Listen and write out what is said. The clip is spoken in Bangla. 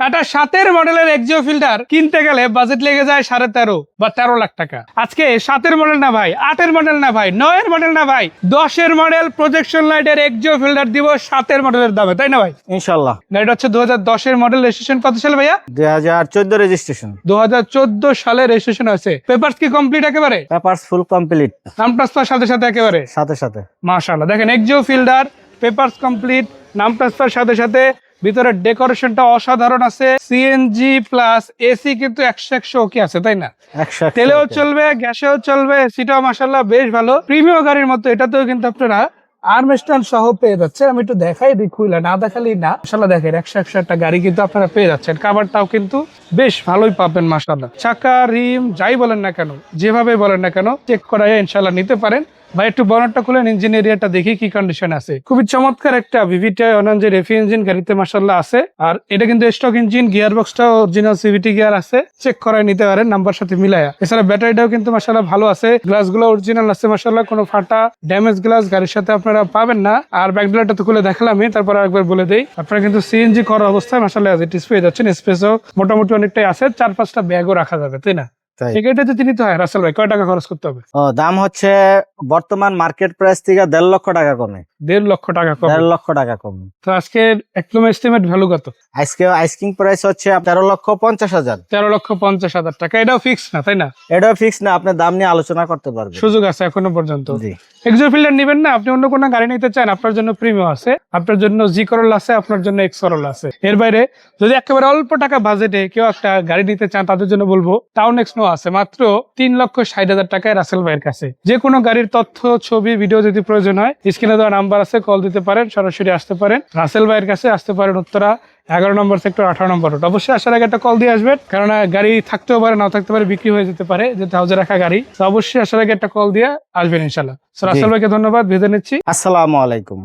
একটা 7-এর মডেলের এক্সিও ফিল্টার কিনতে গেলে বাজেট লেগে যায় 13.5 বা 13 লাখ টাকা। আজকে 7-এর মডেল না ভাই, 8-এর মডেল না ভাই, 9-এর মডেল না ভাই, 10-এর মডেল প্রজেকশন লাইটের এক্সিও ফিল্টার দিব 7-এর মডেলের দামে, তাই না ভাই? ইনশাআল্লাহ। গাড়িটা হচ্ছে 2010-এর মডেল, রেজিস্ট্রেশন কত সালে ভাইয়া? 2014 রেজিস্ট্রেশন। 2014 সালে রেজিস্ট্রেশন আছে। পেপারস কি কমপ্লিট একেবারে? Papers full complete. নাম ট্রান্সফার সাথে সাথে একেবারে সাথে সাথে। মাশাআল্লাহ, দেখেন এক্সিও ফিল্টার, পেপারস কমপ্লিট, নাম ট্রান্সফার সাথে সাথে। ভিতরে ডেকোরেশনটা অসাধারণ আছে। সিএনজি প্লাস এসি কিন্তু 100 ওকে আছে, তাই না? 100 তেলেও চলবে, গ্যাসেও চলবে, এসিটাও মাশাআল্লাহ বেশ ভালো। প্রিমিয়াম গাড়ির মতো এটাতেও কিন্তু আপনারা আর্মস্ট্যান্ড সহ পেয়ে যাচ্ছে। আমি একটু দেখাই দিই, খুইলা না দেখালেই না। মাশাআল্লাহ দেখেন 100 একটা গাড়ি কিন্তু আপনারা পেয়ে যাচ্ছেন। কাভারটাও কিন্তু বেশ ভালোই পাবেন মাশাআল্লাহ। চাকা, রিম যাই বলেন না কেন, যেভাবে বলেন না কেন, চেক করাই ইনশাআল্লাহ নিতে পারেন। ভাই একটু বনেটটা খুলেন, ইঞ্জিন এরিয়াটা দেখি কি কন্ডিশন আছে। খুবই চমৎকার একটা ভিভিটি অনাঞ্জে রেফি ইঞ্জিন গাড়িতে মাশাআল্লাহ আছে। আর এটা কিন্তু স্টক ইঞ্জিন, গিয়ার বক্সটা অরিজিনাল সিভিটি গিয়ার আছে, চেক করাই নিতে পারেন নাম্বার সাথে মিলায়া। এছাড়া ব্যাটারিটাও কিন্তু মাশাআল্লাহ ভালো আছে, গ্লাসগুলো অরিজিনাল আছে মাশাআল্লাহ, কোনো ফাটা ড্যামেজ গ্লাস গাড়ির সাথে আপনারা পাবেন না। আর ব্যাকলাইটটা তো খুলে দেখালামই, তারপর আরেকবার বলে দেই, আপনারা কিন্তু সিএনজি করা অবস্থায় মাশাআল্লাহ এজ পেয়ে যাচ্ছেন। স্পেসও মোটামুটি অনেকটাই আছে, 4-5টা ব্যাগও রাখা যাবে, তাই না? এটা যদি নিতে হয় রাসেল ভাই কয় টাকা খরচ করতে হবে? দাম হচ্ছে বর্তমান মার্কেট প্রাইস থেকে 1.5 লক্ষ টাকা কমে। 1.5 লক্ষ টাকা কম। 1.5 লক্ষ টাকা কমে। তো আজকে একদম এস্টিমেট ভ্যালু কত? আজকে আইসকিং প্রাইস হচ্ছে 13,50,000। 13,50,000 টাকা। এটাও ফিক্স না, তাই না? এটাও ফিক্স না, আপনি দাম নিয়ে আলোচনা করতে পারবেন, সুযোগ আছে এখনো পর্যন্ত। জি। এক্সিও ফিল্টার নেবেন না, আপনি অন্য কোনো গাড়ি নিতে চান, আপনার জন্য প্রিমিয়াম আছে, আপনার জন্য জি করোলা আছে, আপনার জন্য এক্স করোলা আছে। এর বাইরে যদি একেবারে অল্প টাকা বাজেটে কেউ একটা গাড়ি নিতে চান, তাদের জন্য বলবো টাউন এক্স নো আছে মাত্র 3,60,000 টাকায় রাসেল ভাইয়ের কাছে। যে কোনো গাড়ির তথ্য, ছবি, ভিডিও যদি প্রয়োজন হয়, স্ক্রিনে দেওয়া নাম্বার আছে, কল দিতে পারেন, সরাসরি আসতে পারেন রাসেল ভাইয়ের কাছে। আসতে পারেন উত্তরা 11 নম্বর সেক্টর 18 নম্বর রোড। অবশ্যই আসার আগে একটা কল দিয়ে আসবেন, কেননা গাড়ি থাকতেও পারে, নাও থাকতে পারে, বিক্রি হয়ে যেতে পারে, যেতে হাউজে রাখা গাড়ি। তো অবশ্যই আসার আগে একটা কল দিয়ে আসবেন ইনশাল্লাহ। রাসেল ভাইকে ধন্যবাদ, বিদায় নিচ্ছি। আসসালামু আলাইকুম।